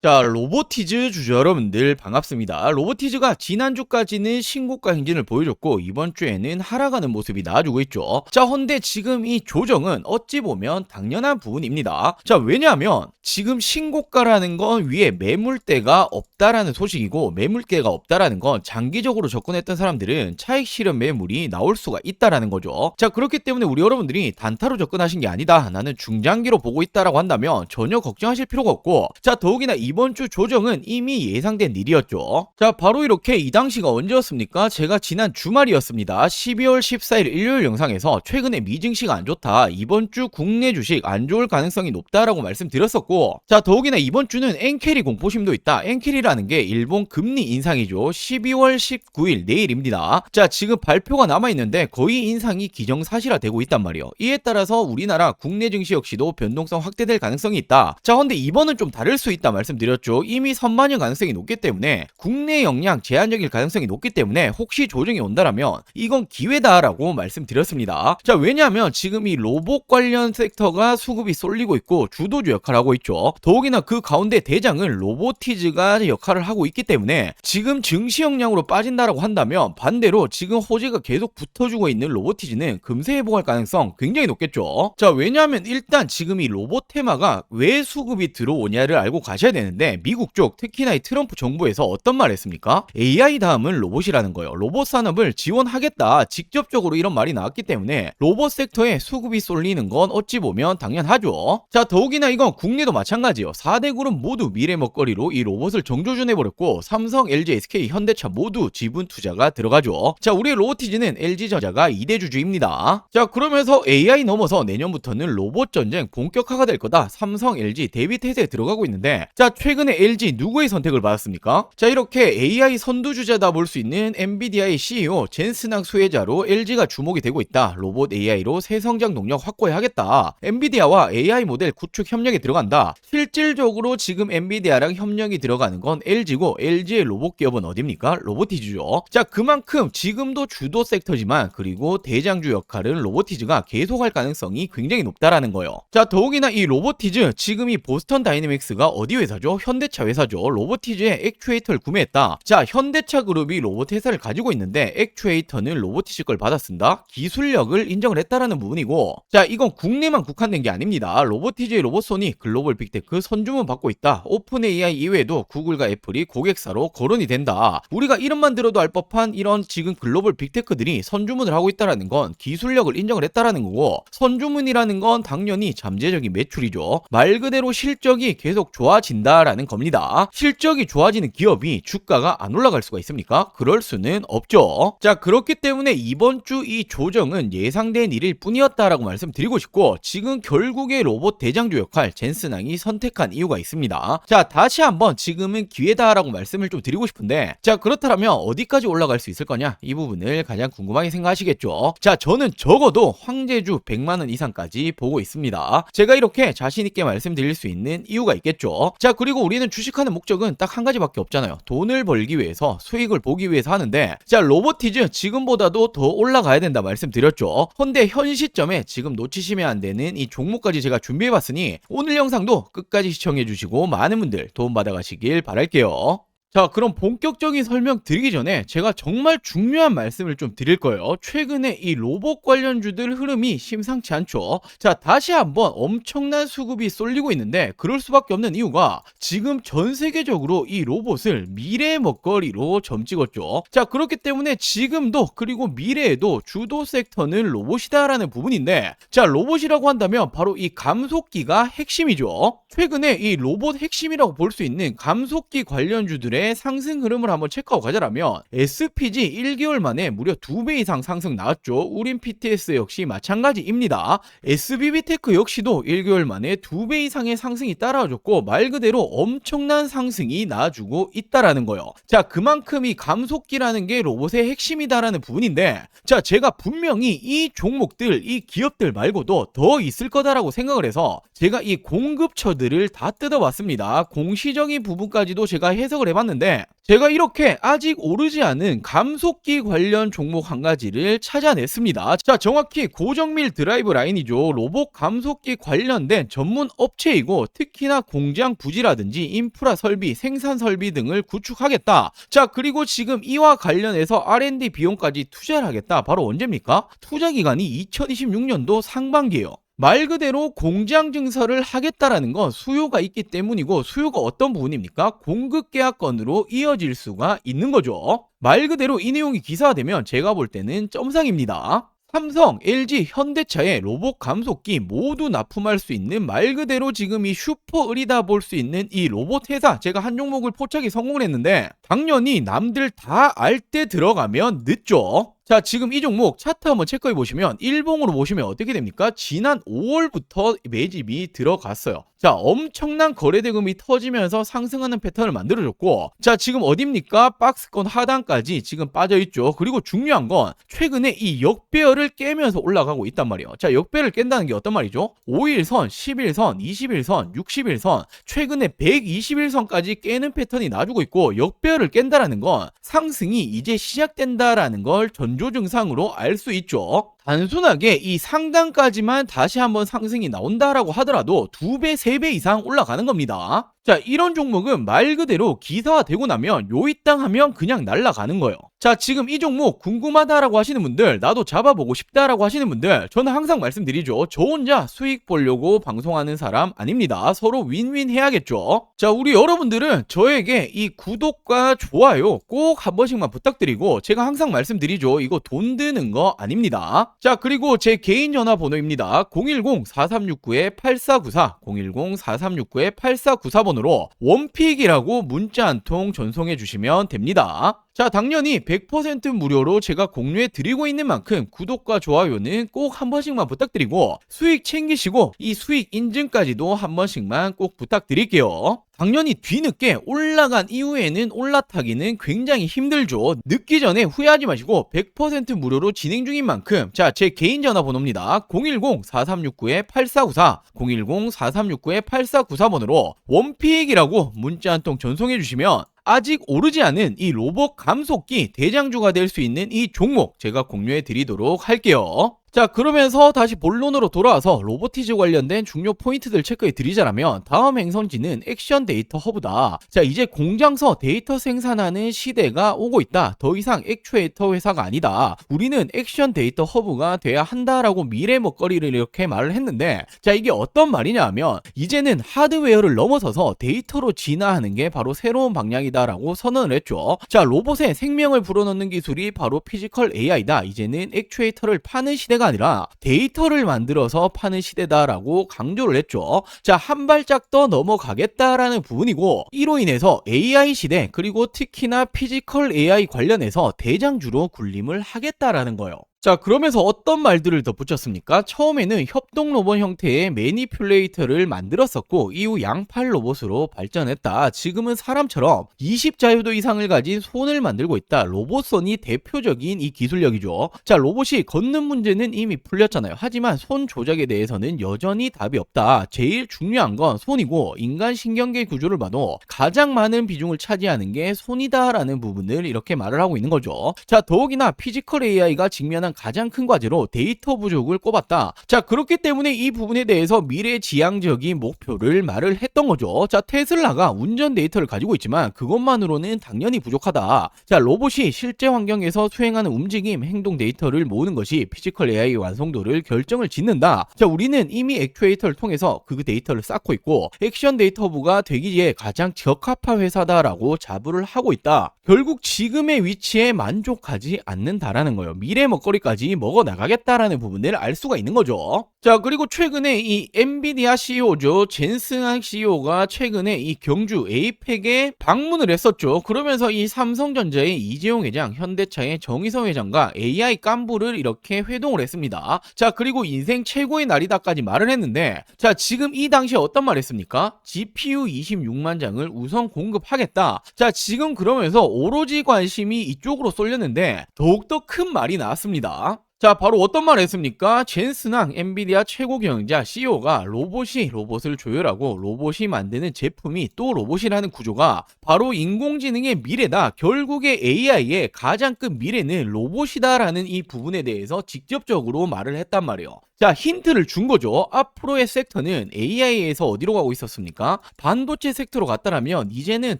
자, 로보티즈 주주 여러분들 반갑습니다. 로보티즈가 지난주까지는 신고가 행진을 보여줬고 이번 주에는 하락하는 모습이 나와주고 있죠. 자, 헌데 지금 이 조정은 어찌 보면 당연한 부분입니다. 자, 왜냐하면 지금 신고가라는 건 위에 매물대가 없다라는 소식이고, 매물대가 없다라는 건 장기적으로 접근했던 사람들은 차익 실현 매물이 나올 수가 있다라는 거죠. 자, 그렇기 때문에 우리 여러분들이 단타로 접근하신 게 아니다, 나는 중장기로 보고 있다라고 한다면 전혀 걱정하실 필요가 없고, 자, 더욱이나 이번 주 조정은 이미 예상된 일이었죠. 자, 바로 이렇게 이 당시가 언제였습니까? 제가 지난 주말이었습니다. 12월 14일 일요일 영상에서 최근에 미증시가 안 좋다, 이번 주 국내 주식 안 좋을 가능성이 높다라고 말씀드렸었고, 자, 더욱이나 이번 주는 엔캐리 공포심도 있다. 엔캐리라는 게 일본 금리 인상이죠. 12월 19일 내일입니다. 자, 지금 발표가 남아있는데 거의 인상이 기정사실화되고 있단 말이에요. 이에 따라서 우리나라 국내 증시 역시도 변동성 확대될 가능성이 있다. 자, 근데 이번은 좀 다를 수 있다 말씀드렸죠. 이미 선반영 가능성이 높기 때문에, 국내 역량 제한적일 가능성이 높기 때문에 혹시 조정이 온다라면 이건 기회다라고 말씀드렸습니다. 자, 왜냐하면 지금 이 로봇 관련 섹터가 수급이 쏠리고 있고 주도주 역할을 하고 있죠. 더욱이나 그 가운데 대장은 로보티즈가 역할을 하고 있기 때문에 지금 증시 역량으로 빠진다라고 한다면 반대로 지금 호재가 계속 붙어주고 있는 로보티즈는 금세 회복할 가능성 굉장히 높겠죠. 자, 왜냐하면 일단 지금 이 로봇 테마가 왜 수급이 들어오냐를 알고 가셔야 되는데, 미국 쪽 특히나 이 트럼프 정부에서 어떤 말 했습니까? AI 다음은 로봇이라는 거예요. 로봇 산업을 지원하겠다, 직접적으로 이런 말이 나왔기 때문에 로봇 섹터에 수급이 쏠리는 건 어찌 보면 당연하죠. 자, 더욱이나 이건 국내도 마찬가지예요. 4대 그룹 모두 미래 먹거리로 이 로봇을 정조준해버렸고, 삼성, LG, SK, 현대차 모두 지분 투자가 들어가죠. 자, 우리의 로보티즈는 LG전자가 2대 주주입니다. 자, 그러면서 AI 넘어서 내년부터는 로봇 전쟁 본격화가 될 거다, 삼성, LG 대비 태세에 들어가고 있는데, 자, 최근에 LG 누구의 선택을 받았습니까? 자, 이렇게 AI 선두주자다 볼 수 있는 엔비디아의 CEO 젠슨왕 수혜자로 LG가 주목이 되고 있다. 로봇 AI로 새 성장 동력 확보해야겠다. 엔비디아와 AI 모델 구축 협력에 들어간다. 실질적으로 지금 엔비디아랑 협력이 들어가는 건 LG고, LG의 로봇 기업은 어딥니까? 로보티즈죠. 자, 그만큼 지금도 주도 섹터지만 그리고 대장주 역할은 로보티즈가 계속할 가능성이 굉장히 높다라는 거예요. 자, 더욱이나 이 로보티즈 지금 이 보스턴 다이내믹스가 어디 회사죠? 현대차 회사죠. 로보티즈의 액추에이터를 구매했다. 자, 현대차 그룹이 로봇 회사를 가지고 있는데 액추에이터는 로보티즈 걸 받았습니다. 기술력을 인정을 했다라는 부분이고, 자, 이건 국내만 국한된 게 아닙니다. 로보티즈의 로봇손이 글로벌 빅테크 선주문 받고 있다. 오픈 AI 이외에도 구글과 애플이 고객사로 거론이 된다. 우리가 이름만 들어도 알 법한 이런 지금 글로벌 빅테크들이 선주문을 하고 있다라는 건 기술력을 인정을 했다라는 거고, 선주문이라는 건 당연히 잠재적인 매출이죠. 말 그대로 실적이 계속 좋아진다라는 겁니다. 실적이 좋아지는 기업이 주가가 안 올라갈 수가 있습니까? 그럴 수는 없죠. 자, 그렇기 때문에 이번 주 이 조정은 예상된 일일 뿐이었다라고 말씀드리고 싶고, 지금 결국에 로봇 대장주 역할 젠슨왕이 선택한 이유가 있습니다. 자, 다시 한번 지금은 기회다라고 말씀을 좀 드리고 싶은데, 자, 그렇다면 어디까지 올라갈 수 있을 거냐, 이 부분을 가장 궁금하게 생각하시겠죠. 자, 저는 적어도 황제주 100만원 이상까지 보고 있습니다. 제가 이렇게 자신있게 말씀드릴 수 있는 이유가 있겠죠. 자, 그리고 우리는 주식하는 목적은 딱 한 가지밖에 없잖아요. 돈을 벌기 위해서, 수익을 보기 위해서 하는데, 자, 로보티즈 지금보다도 더 올라가야 된다 말씀드렸죠. 헌데 현 시점에 지금 놓치시면 안 되는 이 종목까지 제가 준비해봤으니 오늘 영상도 끝까지 시청해주시고 많은 분들 도움 받아가시길 바랄게요. 자, 그럼 본격적인 설명 드리기 전에 제가 정말 중요한 말씀을 좀 드릴 거예요. 최근에 이 로봇 관련주들 흐름이 심상치 않죠. 자, 다시 한번 엄청난 수급이 쏠리고 있는데, 그럴 수밖에 없는 이유가 지금 전 세계적으로 이 로봇을 미래의 먹거리로 점찍었죠. 자, 그렇기 때문에 지금도 그리고 미래에도 주도 섹터는 로봇이다라는 부분인데, 자, 로봇이라고 한다면 바로 이 감속기가 핵심이죠. 최근에 이 로봇 핵심이라고 볼 수 있는 감속기 관련주들의 상승 흐름을 한번 체크하고 가자라면, SPG 1개월 만에 무려 2배 이상 상승 나왔죠. 우린 PTS 역시 마찬가지입니다. SBB테크 역시도 1개월 만에 2배 이상의 상승이 따라와줬고, 말 그대로 엄청난 상승이 나와주고 있다라는 거예요. 자, 그만큼 이 감속기라는 게 로봇의 핵심이다라는 부분인데, 자, 제가 분명히 이 종목들, 이 기업들 말고도 더 있을 거다라고 생각을 해서 제가 이 공급처들을 다 뜯어봤습니다. 공시적인 부분까지도 제가 해석을 해봤는데, 찾아봤는데 제가 이렇게 아직 오르지 않은 감속기 관련 종목 한 가지를 찾아냈습니다. 자, 정확히 고정밀 드라이브 라인이죠. 로봇 감속기 관련된 전문 업체이고 특히나 공장 부지라든지 인프라 설비, 생산 설비 등을 구축하겠다. 자, 그리고 지금 이와 관련해서 R&D 비용까지 투자를 하겠다. 바로 언제입니까? 투자 기간이 2026년도 상반기예요. 말 그대로 공장 증설을 하겠다라는 건 수요가 있기 때문이고, 수요가 어떤 부분입니까? 공급 계약건으로 이어질 수가 있는 거죠. 말 그대로 이 내용이 기사화되면 제가 볼 때는 점상입니다. 삼성, LG, 현대차의 로봇 감속기 모두 납품할 수 있는 말 그대로 지금 이 슈퍼을이다 볼 수 있는 이 로봇 회사, 제가 한 종목을 포착이 성공을 했는데 당연히 남들 다 알 때 들어가면 늦죠. 자, 지금 이 종목 차트 한번 체크해 보시면 일봉으로 보시면 어떻게 됩니까? 지난 5월부터 매집이 들어갔어요. 자, 엄청난 거래대금이 터지면서 상승하는 패턴을 만들어줬고, 자, 지금 어딥니까? 박스권 하단까지 지금 빠져있죠. 그리고 중요한 건 최근에 이 역배열을 깨면서 올라가고 있단 말이에요. 자, 역배를 깬다는 게 어떤 말이죠? 5일선, 10일선, 20일선, 60일선, 최근에 120일선까지 깨는 패턴이 나주고 있고, 역배열을 깬다라는 건 상승이 이제 시작된다라는 걸 전조 증상으로 알 수 있죠. 단순하게 이 상단까지만 다시 한번 상승이 나온다라고 하더라도 2배, 3배 이상 올라가는 겁니다. 자, 이런 종목은 말 그대로 기사화되고 나면 요이땅 하면 그냥 날아가는 거예요. 자, 지금 이 종목 궁금하다라고 하시는 분들, 나도 잡아보고 싶다라고 하시는 분들, 저는 항상 말씀드리죠. 저 혼자 수익 보려고 방송하는 사람 아닙니다. 서로 윈윈 해야겠죠. 자, 우리 여러분들은 저에게 이 구독과 좋아요 꼭 한 번씩만 부탁드리고, 제가 항상 말씀드리죠. 이거 돈 드는 거 아닙니다. 자, 그리고 제 개인 전화번호입니다. 010-4369-8494, 010-4369-8494번으로 원픽이라고 문자 한 통 전송해 주시면 됩니다. 자, 당연히 100% 무료로 제가 공유해 드리고 있는 만큼 구독과 좋아요는 꼭 한 번씩만 부탁드리고, 수익 챙기시고 이 수익 인증까지도 한 번씩만 꼭 부탁드릴게요. 당연히 뒤늦게 올라간 이후에는 올라타기는 굉장히 힘들죠. 늦기 전에 후회하지 마시고 100% 무료로 진행 중인 만큼, 자, 제 개인 전화번호입니다. 010-4369-8494, 010-4369-8494번으로 원픽이라고 문자 한 통 전송해 주시면 아직 오르지 않은 이 로봇 감속기 대장주가 될 수 있는 이 종목 제가 공유해 드리도록 할게요. 자, 그러면서 다시 본론으로 돌아와서 로보티즈 관련된 중요 포인트들 체크해 드리자면, 다음 행성지는 액션 데이터 허브다. 자, 이제 공장서 데이터 생산하는 시대가 오고 있다. 더 이상 액추에이터 회사가 아니다. 우리는 액션 데이터 허브가 돼야 한다라고 미래 먹거리를 이렇게 말을 했는데, 자, 이게 어떤 말이냐 하면 이제는 하드웨어를 넘어서서 데이터로 진화하는 게 바로 새로운 방향이다라고 선언을 했죠. 자, 로봇에 생명을 불어넣는 기술이 바로 피지컬 AI다. 이제는 액추에이터를 파는 시대가 아니라 데이터를 만들어서 파는 시대다라고 강조를 했죠. 자, 한 발짝 더 넘어가겠다라는 부분이고, 이로 인해서 AI 시대, 그리고 특히나 피지컬 AI 관련해서 대장주로 군림을 하겠다라는 거예요. 자, 그러면서 어떤 말들을 덧붙였습니까? 처음에는 협동 로봇 형태의 매니퓰레이터를 만들었었고, 이후 양팔 로봇으로 발전했다. 지금은 사람처럼 20자유도 이상을 가진 손을 만들고 있다. 로봇손이 대표적인 이 기술력이죠. 자, 로봇이 걷는 문제는 이미 풀렸잖아요. 하지만 손 조작에 대해서는 여전히 답이 없다. 제일 중요한 건 손이고, 인간 신경계 구조를 봐도 가장 많은 비중을 차지하는 게 손이다라는 부분을 이렇게 말을 하고 있는 거죠. 자, 더욱이나 피지컬 AI가 직면한 가장 큰 과제로 데이터 부족을 꼽았다. 자, 그렇기 때문에 이 부분에 대해서 미래지향적인 목표를 말을 했던 거죠. 자, 테슬라가 운전 데이터를 가지고 있지만 그것만으로는 당연히 부족하다. 자, 로봇이 실제 환경에서 수행하는 움직임, 행동 데이터를 모으는 것이 피지컬 AI 완성도를 결정을 짓는다. 자, 우리는 이미 액추에이터를 통해서 그 데이터를 쌓고 있고, 액션 데이터 허브가 되기에 가장 적합한 회사다라고 자부를 하고 있다. 결국 지금의 위치에 만족하지 않는다라는 거예요. 미래 먹거리까지 먹어 나가겠다라는 부분을 알 수가 있는 거죠. 자, 그리고 최근에 이 엔비디아 CEO죠. 젠슨항 CEO가 최근에 이 경주 에이펙에 방문을 했었죠. 그러면서 이 삼성전자의 이재용 회장, 현대차의 정의성 회장과 AI 幹부를 이렇게 회동을 했습니다. 자, 그리고 인생 최고의 날이다까지 말을 했는데, 자, 지금 이 당시에 어떤 말 했습니까? GPU 26만 장을 우선 공급하겠다. 자, 지금 그러면서 오로지 관심이 이쪽으로 쏠렸는데 더욱더 큰 말이 나왔습니다. 자, 바로 어떤 말을 했습니까? 젠슨항 엔비디아 최고 경영자 CEO가 로봇이 로봇을 조율하고 로봇이 만드는 제품이 또 로봇이라는 구조가 바로 인공지능의 미래다. 결국에 AI의 가장 큰 미래는 로봇이다라는 이 부분에 대해서 직접적으로 말을 했단 말이에요. 자, 힌트를 준 거죠. 앞으로의 섹터는 AI에서 어디로 가고 있었습니까? 반도체 섹터로 갔다라면 이제는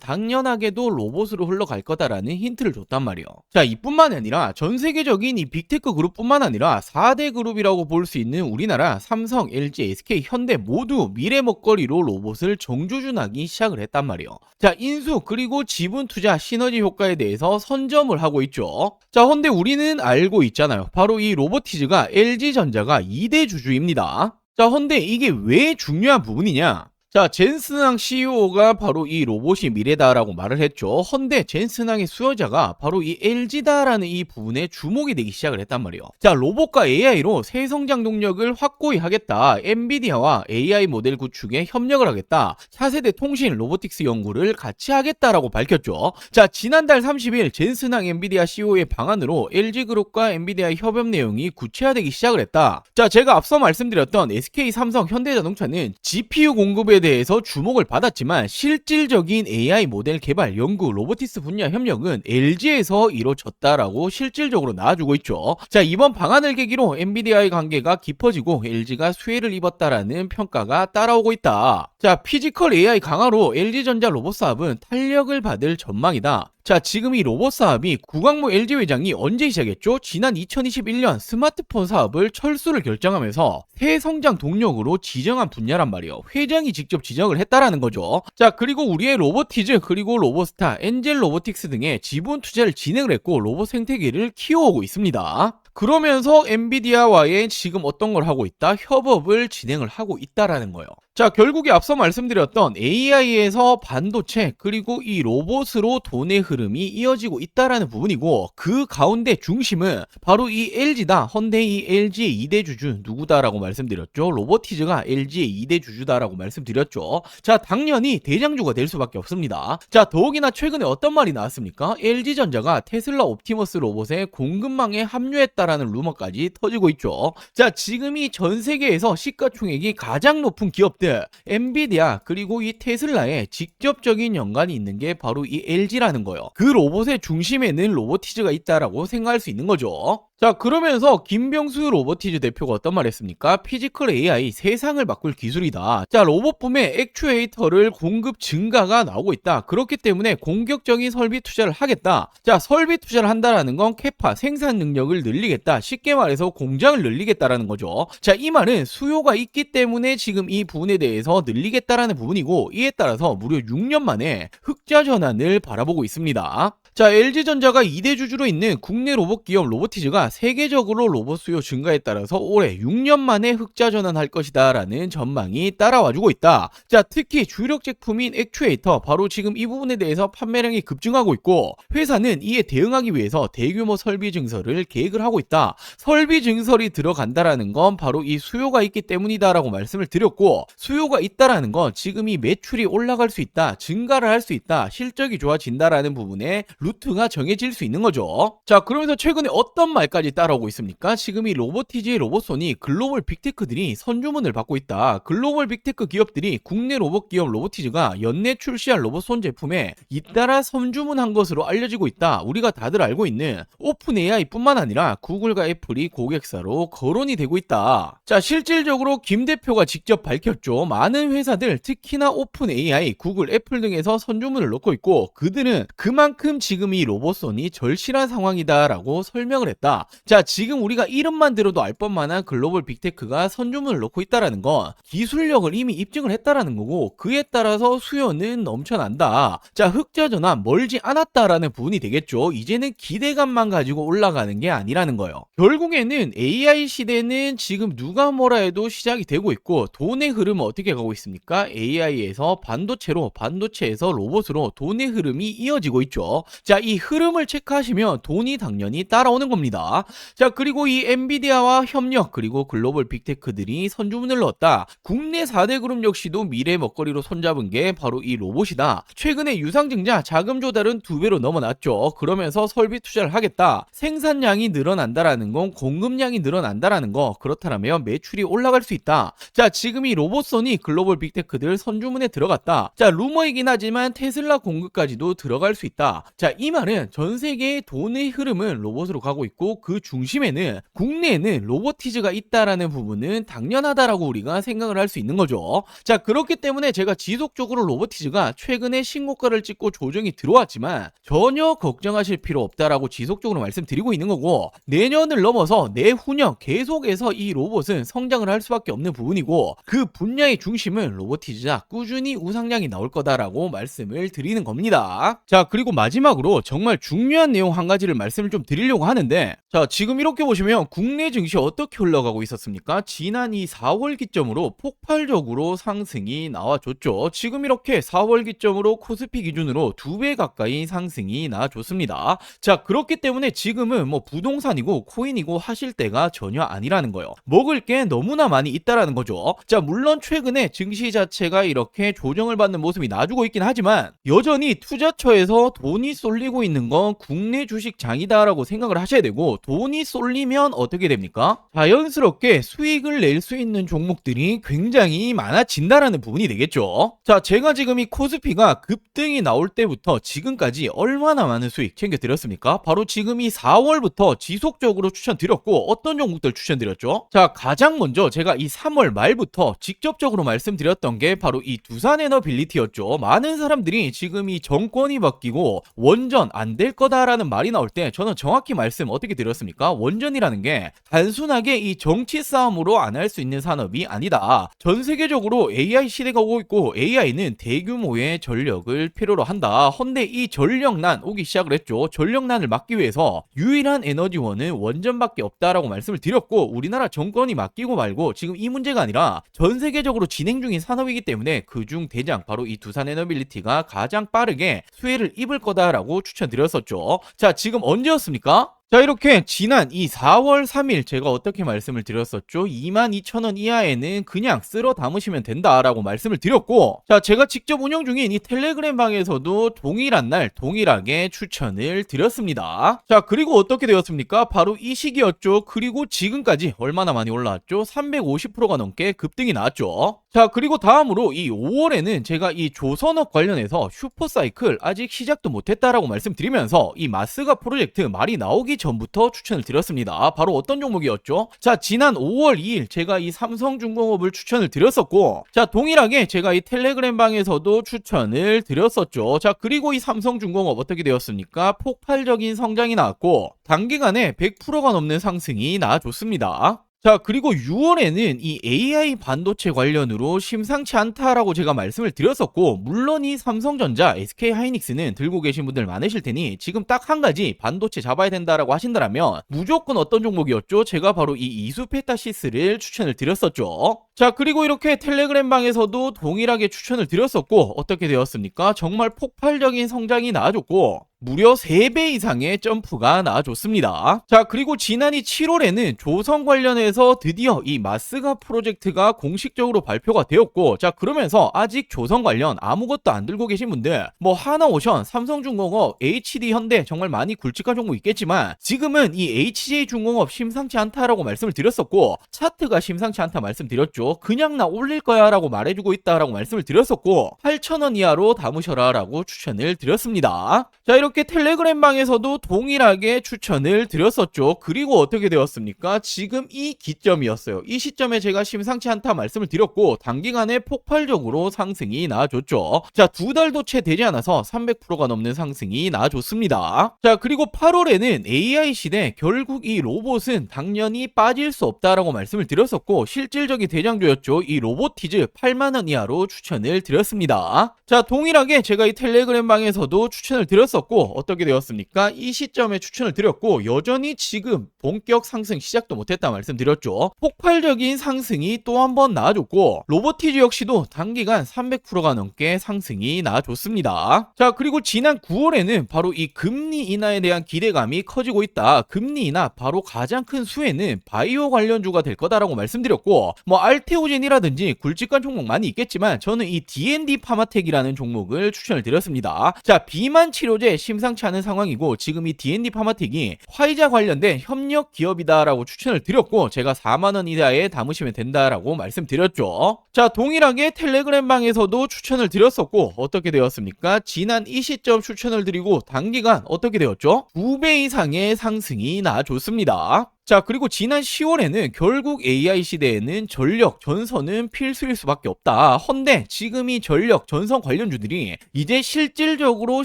당연하게도 로봇으로 흘러갈 거다라는 힌트를 줬단 말이에요. 자, 이뿐만 아니라 전 세계적인 이 빅테크 그룹뿐만 아니라 4대 그룹이라고 볼 수 있는 우리나라 삼성, LG, SK, 현대 모두 미래 먹거리로 로봇을 정주준하기 시작을 했단 말이에요. 자, 인수 그리고 지분 투자 시너지 효과에 대해서 선점을 하고 있죠. 자, 헌데 우리는 알고 있잖아요. 바로 이 로보티즈가 LG전자가 2대 주주입니다. 자, 헌데 이게 왜 중요한 부분이냐? 자, 젠슨항 CEO가 바로 이 로봇이 미래다라고 말을 했죠. 헌데 젠슨항의 수요자가 바로 이 LG다라는 이 부분에 주목이 되기 시작을 했단 말이에요. 자, 로봇과 AI로 새 성장 동력을 확고히 하겠다. 엔비디아와 AI 모델 구축에 협력을 하겠다. 차세대 통신 로보틱스 연구를 같이 하겠다라고 밝혔죠. 자, 지난달 30일 젠슨항 엔비디아 CEO의 방안으로 LG그룹과 엔비디아의 협업 내용이 구체화되기 시작을 했다. 자, 제가 앞서 말씀드렸던 SK, 삼성, 현대자동차는 GPU 공급에 대해서 주목을 받았지만 실질적인 AI 모델 개발, 연구, 로보티스 분야 협력은 LG에서 이루어졌다라고 실질적으로 나와주고 있죠. 자, 이번 방안을 계기로 엔비디아의 관계가 깊어지고 LG가 수혜를 입었다라는 평가가 따라오고 있다. 자, 피지컬 AI 강화로 LG전자 로봇 사업은 탄력을 받을 전망이다. 자, 지금 이 로봇 사업이 구광모 LG 회장이 언제 시작했죠? 지난 2021년 스마트폰 사업을 철수를 결정하면서 새 성장 동력으로 지정한 분야란 말이에요. 회장이 직접 지정을 했다라는 거죠. 자, 그리고 우리의 로보티즈 그리고 로봇스타, 엔젤 로보틱스 등의 지분 투자를 진행을 했고 로봇 생태계를 키워오고 있습니다. 그러면서 엔비디아와의 지금 어떤 걸 하고 있다? 협업을 진행을 하고 있다라는 거예요. 자, 결국에 앞서 말씀드렸던 AI에서 반도체 그리고 이 로봇으로 돈의 흐름이 이어지고 있다라는 부분이고 그 가운데 중심은 바로 이 LG다. 헌데 이 LG의 2대 주주 누구다라고 말씀드렸죠. 로보티즈가 LG의 2대 주주다라고 말씀드렸죠. 자, 당연히 대장주가 될 수밖에 없습니다. 자, 더욱이나 최근에 어떤 말이 나왔습니까? LG전자가 테슬라 옵티머스 로봇의 공급망에 합류했다라는 루머까지 터지고 있죠. 자, 지금 이 전 세계에서 시가총액이 가장 높은 기업들 엔비디아 그리고 이 테슬라에 직접적인 연관이 있는 게 바로 이 LG라는 거예요. 그 로봇의 중심에는 로보티즈가 있다라고 생각할 수 있는 거죠. 자, 그러면서 김병수 로보티즈 대표가 어떤 말 했습니까? 피지컬 AI 세상을 바꿀 기술이다. 자, 로봇붐에 액추에이터를 공급 증가가 나오고 있다. 그렇기 때문에 공격적인 설비 투자를 하겠다. 자, 설비 투자를 한다라는 건 캐파 생산 능력을 늘리겠다. 쉽게 말해서 공장을 늘리겠다라는 거죠. 자, 이 말은 수요가 있기 때문에 지금 이 부분에 대해서 늘리겠다라는 부분이고 이에 따라서 무려 6년 만에 흑자 전환을 바라보고 있습니다. 자, LG전자가 2대 주주로 있는 국내 로봇 기업 로보티즈가 세계적으로 로봇 수요 증가에 따라서 올해 6년 만에 흑자 전환할 것이다 라는 전망이 따라와주고 있다. 자, 특히 주력 제품인 액추에이터 바로 지금 이 부분에 대해서 판매량이 급증하고 있고 회사는 이에 대응하기 위해서 대규모 설비 증설을 계획을 하고 있다. 설비 증설이 들어간다라는 건 바로 이 수요가 있기 때문이다 라고 말씀을 드렸고 수요가 있다라는 건 지금 이 매출이 올라갈 수 있다, 증가를 할 수 있다, 실적이 좋아진다라는 부분에 루트가 정해질 수 있는 거죠. 자, 그러면서 최근에 어떤 말까지 따라오고 있습니까? 지금 이 로보티즈의 로봇손이 글로벌 빅테크들이 선주문을 받고 있다. 글로벌 빅테크 기업들이 국내 로봇 기업 로보티즈가 연내 출시할 로봇손 제품에 잇따라 선주문한 것으로 알려지고 있다. 우리가 다들 알고 있는 오픈 AI뿐만 아니라 구글과 애플이 고객사로 거론이 되고 있다. 자, 실질적으로 김 대표가 직접 밝혔죠. 많은 회사들 특히나 오픈 AI, 구글, 애플 등에서 선주문을 넣고 있고 그들은 그만큼 지금 이 로봇손이 절실한 상황이다라고 설명을 했다. 자, 지금 우리가 이름만 들어도 알 법만한 글로벌 빅테크가 선주문을 넣고 있다라는 건 기술력을 이미 입증을 했다라는 거고 그에 따라서 수요는 넘쳐난다. 자, 흑자 전환 멀지 않았다라는 부분이 되겠죠. 이제는 기대감만 가지고 올라가는 게 아니라는 거예요. 결국에는 AI 시대는 지금 누가 뭐라 해도 시작이 되고 있고 돈의 흐름은 어떻게 가고 있습니까? AI에서 반도체로, 반도체에서 로봇으로 방식으로 돈의 흐름이 이어지고 있죠. 자, 이 흐름을 체크하시면 돈이 당연히 따라오는 겁니다. 자, 그리고 이 엔비디아와 협력 그리고 글로벌 빅테크들이 선주문을 넣었다. 국내 4대 그룹 역시도 미래 먹거리로 손잡은 게 바로 이 로봇이다. 최근에 유상증자 자금 조달은 2배로 넘어났죠. 그러면서 설비 투자를 하겠다. 생산량이 늘어난다라는 건 공급량이 늘어난다라는 거. 그렇다면 매출이 올라갈 수 있다. 자, 지금 이 로봇선이 글로벌 빅테크들 선주문에 들어갔다. 자, 루머이긴 하지만 테슬라 공급까지도 들어갈 수 있다. 자, 이 말은 전 세계의 돈의 흐름은 로봇으로 가고 있고 그 중심에는 국내에는 로보티즈가 있다라는 부분은 당연하다라고 우리가 생각을 할 수 있는 거죠. 자, 그렇기 때문에 제가 지속적으로 로보티즈가 최근에 신고가를 찍고 조정이 들어왔지만 전혀 걱정하실 필요 없다라고 지속적으로 말씀드리고 있는 거고, 내년을 넘어서 내후년 계속해서 이 로봇은 성장을 할 수밖에 없는 부분이고 그 분야의 중심은 로보티즈가 꾸준히 우상향이 나올 거다라고 말씀을 드리는 겁니다. 자, 그리고 마지막으로 정말 중요한 내용 한 가지를 말씀을 좀 드리려고 하는데, 자, 지금 이렇게 보시면 국내 증시 어떻게 흘러가고 있었습니까? 지난 이 4월 기점으로 폭발적으로 상승이 나와줬죠. 지금 이렇게 4월 기점으로 코스피 기준으로 2배 가까이 상승이 나와줬습니다. 자, 그렇기 때문에 지금은 뭐 부동산이고 코인이고 하실 때가 전혀 아니라는 거예요. 먹을 게 너무나 많이 있다라는 거죠. 자, 물론 최근에 증시 자체가 이렇게 조정을 받는 모습이 나와주고 있긴 하지만 여전히 투자처에서 돈이 쏠리고 있는 건 국내 주식장이다라고 생각을 하셔야 되고, 돈이 쏠리면 어떻게 됩니까? 자연스럽게 수익을 낼 수 있는 종목들이 굉장히 많아진다라는 부분이 되겠죠. 자, 제가 지금 이 코스피가 급등이 나올 때부터 지금까지 얼마나 많은 수익 챙겨드렸습니까? 바로 지금 이 4월부터 지속적으로 추천드렸고, 어떤 종목들 추천드렸죠? 자, 가장 먼저 제가 이 3월 말부터 직접적으로 말씀드렸던 게 바로 이 두산에너빌리티였죠. 많은 사람들이 지금 이 정권이 바뀌고 원전 안 될 거다라는 말이 나올 때 저는 정확히 말씀 어떻게 드렸습니까? 원전이라는 게 단순하게 이 정치 싸움으로 안 할 수 있는 산업이 아니다. 전 세계적으로 AI 시대가 오고 있고 AI는 대규모의 전력을 필요로 한다. 헌데 이 전력난 오기 시작을 했죠. 전력난을 막기 위해서 유일한 에너지원은 원전밖에 없다라고 말씀을 드렸고, 우리나라 정권이 맡기고 말고 지금 이 문제가 아니라 전 세계적으로 진행 중인 산업이기 때문에 그중 대장 바로 이 두산에너빌리티가 가장 빠르게 수혜를 입을 거다라고 추천드렸었죠. 자, 지금 언제였습니까? 자, 이렇게 지난 이 4월 3일 제가 어떻게 말씀을 드렸었죠? 22,000원 이하에는 그냥 쓸어 담으시면 된다라고 말씀을 드렸고, 자, 제가 직접 운영 중인 이 텔레그램 방에서도 동일한 날 동일하게 추천을 드렸습니다. 자, 그리고 어떻게 되었습니까? 바로 이 시기였죠. 그리고 지금까지 얼마나 많이 올라왔죠? 350%가 넘게 급등이 나왔죠. 자, 그리고 다음으로 이 5월에는 제가 이 조선업 관련해서 슈퍼사이클 아직 시작도 못했다라고 말씀드리면서 이 마스가 프로젝트 말이 나오기 전부터 추천을 드렸습니다. 바로 어떤 종목이었죠? 자, 지난 5월 2일 제가 이 삼성중공업을 추천을 드렸었고, 자, 동일하게 제가 이 텔레그램 방에서도 추천을 드렸었죠. 자, 그리고 이 삼성중공업 어떻게 되었습니까? 폭발적인 성장이 나왔고 단기간에 100%가 넘는 상승이 나와줬습니다. 자, 그리고 6월에는 이 AI 반도체 관련으로 심상치 않다라고 제가 말씀을 드렸었고, 물론 이 삼성전자, SK하이닉스는 들고 계신 분들 많으실 테니 지금 딱 한 가지 반도체 잡아야 된다라고 하신다면 무조건 어떤 종목이었죠? 제가 바로 이 이수페타시스를 추천을 드렸었죠. 자, 그리고 이렇게 텔레그램 방에서도 동일하게 추천을 드렸었고, 어떻게 되었습니까? 정말 폭발적인 성장이 나와줬고 무려 3배 이상의 점프가 나와줬습니다. 자, 그리고 지난해 7월에는 조선 관련해서 드디어 이 마스가 프로젝트가 공식적으로 발표가 되었고, 자, 그러면서 아직 조선 관련 아무것도 안 들고 계신 분들 뭐 하나오션, 삼성중공업, HD현대 정말 많이 굵직한 종목 있겠지만 지금은 이 HJ중공업 심상치 않다라고 말씀을 드렸었고, 차트가 심상치 않다 말씀드렸죠. 그냥 나 올릴 거야 라고 말해주고 있다라고 말씀을 드렸었고 8,000원 이하로 담으셔라 라고 추천을 드렸습니다. 자, 이렇게 텔레그램 방에서도 동일하게 추천을 드렸었죠. 그리고 어떻게 되었습니까? 지금 이 기점이었어요. 이 시점에 제가 심상치 않다 말씀을 드렸고 단기간에 폭발적으로 상승이 나와줬죠. 자, 2달도 채 되지 않아서 300%가 넘는 상승이 나와줬습니다. 자, 그리고 8월에는 AI 시대 결국 이 로봇은 당연히 빠질 수 없다라고 말씀을 드렸었고 실질적인 대장 영상주였죠. 이 로보티즈 8만원 이하로 추천을 드렸습니다. 자, 동일하게 제가 이 텔레그램 방에서도 추천을 드렸었고 어떻게 되었습니까? 이 시점에 추천을 드렸고 여전히 지금 본격 상승 시작도 못했다 말씀드렸죠. 폭발적인 상승이 또 한 번 나와줬고 로보티즈 역시도 단기간 300%가 넘게 상승이 나와줬습니다. 자, 그리고 지난 9월에는 바로 이 금리 인하에 대한 기대감이 커지고 있다. 금리 인하 바로 가장 큰 수혜는 바이오 관련주가 될 거다라고 말씀드렸고 뭐 알테오젠이라든지 굵직한 종목 많이 있겠지만 저는 이 D&D 파마텍이라는 종목을 추천을 드렸습니다. 자, 비만 치료제 심상치 않은 상황이고 지금 이 D&D 파마텍이 화이자 관련된 협력 기업이다라고 추천을 드렸고 제가 4만원 이하에 담으시면 된다라고 말씀드렸죠. 자, 동일하게 텔레그램 방에서도 추천을 드렸었고 어떻게 되었습니까? 지난 이 시점 추천을 드리고 단기간 어떻게 되었죠? 2배 이상의 상승이 나와줬습니다. 자, 그리고 지난 10월에는 결국 AI 시대에는 전력, 전선은 필수일 수밖에 없다. 헌데 지금 이 전력, 전선 관련주들이 이제 실질적으로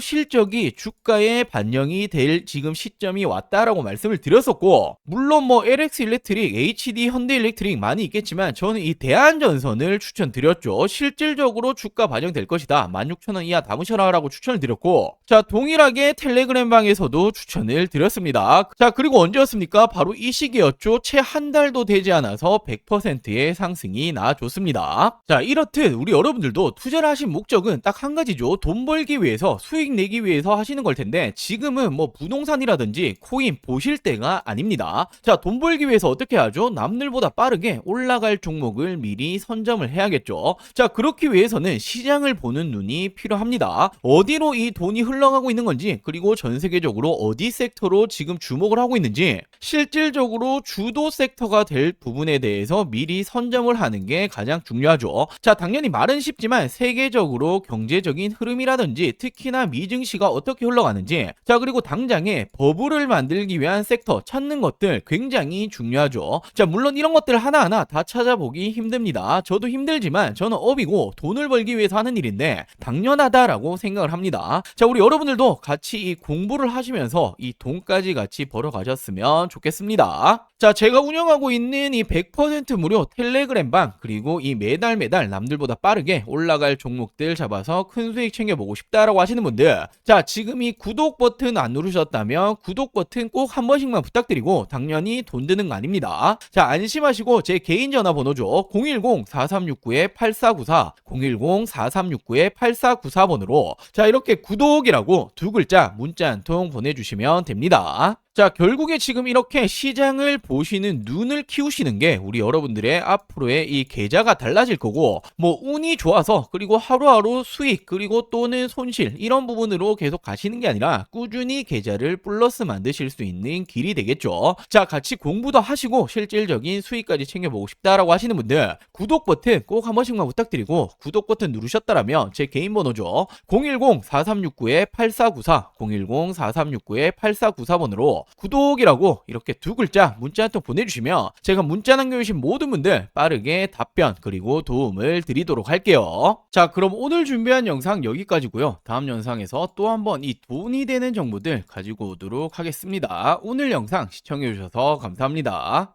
실적이 주가에 반영이 될 지금 시점이 왔다라고 말씀을 드렸었고 물론 뭐 LX 일렉트릭, HD 현대 일렉트릭 많이 있겠지만 저는 이 대한전선을 추천드렸죠. 실질적으로 주가 반영될 것이다. 16,000원 이하 담으셔라 라고 추천을 드렸고 자, 동일하게 텔레그램 방에서도 추천을 드렸습니다. 자, 그리고 언제였습니까? 바로 이 시기였죠. 채 한 달도 되지 않아서 100%의 상승이 나와줬습니다. 자, 이렇듯 우리 여러분들도 투자를 하신 목적은 딱 한 가지죠. 돈 벌기 위해서 수익 내기 위해서 하시는 걸 텐데 지금은 뭐 부동산이라든지 코인 보실 때가 아닙니다. 자, 돈 벌기 위해서 어떻게 하죠? 남들보다 빠르게 올라갈 종목을 미리 선점을 해야겠죠. 자, 그렇기 위해서는 시장을 보는 눈이 필요합니다. 어디로 이 돈이 흘러가고 있는 건지 그리고 전 세계적으로 어디 섹터로 지금 주목을 하고 있는지 실질적으로 주도 섹터가 될 부분에 대해서 미리 선점을 하는 게 가장 중요하죠. 자, 당연히 말은 쉽지만 세계적으로 경제적인 흐름이라든지 특히나 미증시가 어떻게 흘러가는지 자, 그리고 당장에 버블을 만들기 위한 섹터 찾는 것들 굉장히 중요하죠. 자, 물론 이런 것들 하나하나 다 찾아보기 힘듭니다. 저도 힘들지만 저는 업이고 돈을 벌기 위해서 하는 일인데 당연하다라고 생각을 합니다. 자, 우리 여러분들도 같이 이 공부를 하시면서 이 돈까지 같이 벌어가셨으면 좋겠습니다. 자, 제가 운영하고 있는 이 100% 무료 텔레그램 방 그리고 이 매달 남들보다 빠르게 올라갈 종목들 잡아서 큰 수익 챙겨보고 싶다라고 하시는 분들 자, 지금 이 구독 버튼 안 누르셨다면 구독 버튼 꼭 한 번씩만 부탁드리고 당연히 돈 드는 거 아닙니다. 자, 안심하시고 제 개인 전화번호죠. 010-4369-8494 010-4369-8494번으로 자, 이렇게 구독이라고 두 글자 문자 한 통 보내주시면 됩니다. 자, 결국에 지금 이렇게 시장을 보시는 눈을 키우시는 게 우리 여러분들의 앞으로의 이 계좌가 달라질 거고 뭐 운이 좋아서 그리고 하루하루 수익 그리고 또는 손실 이런 부분으로 계속 가시는 게 아니라 꾸준히 계좌를 플러스 만드실 수 있는 길이 되겠죠. 자, 같이 공부도 하시고 실질적인 수익까지 챙겨보고 싶다라고 하시는 분들 구독 버튼 꼭 한 번씩만 부탁드리고 구독 버튼 누르셨다라면 제 개인 번호죠. 010-4369-8494 010-4369-8494번으로 구독이라고 이렇게 두 글자 문자 한 통 보내주시면 제가 문자 남겨주신 모든 분들 빠르게 답변 그리고 도움을 드리도록 할게요. 자, 그럼 오늘 준비한 영상 여기까지고요. 다음 영상에서 또 한번 이 돈이 되는 정보들 가지고 오도록 하겠습니다. 오늘 영상 시청해주셔서 감사합니다.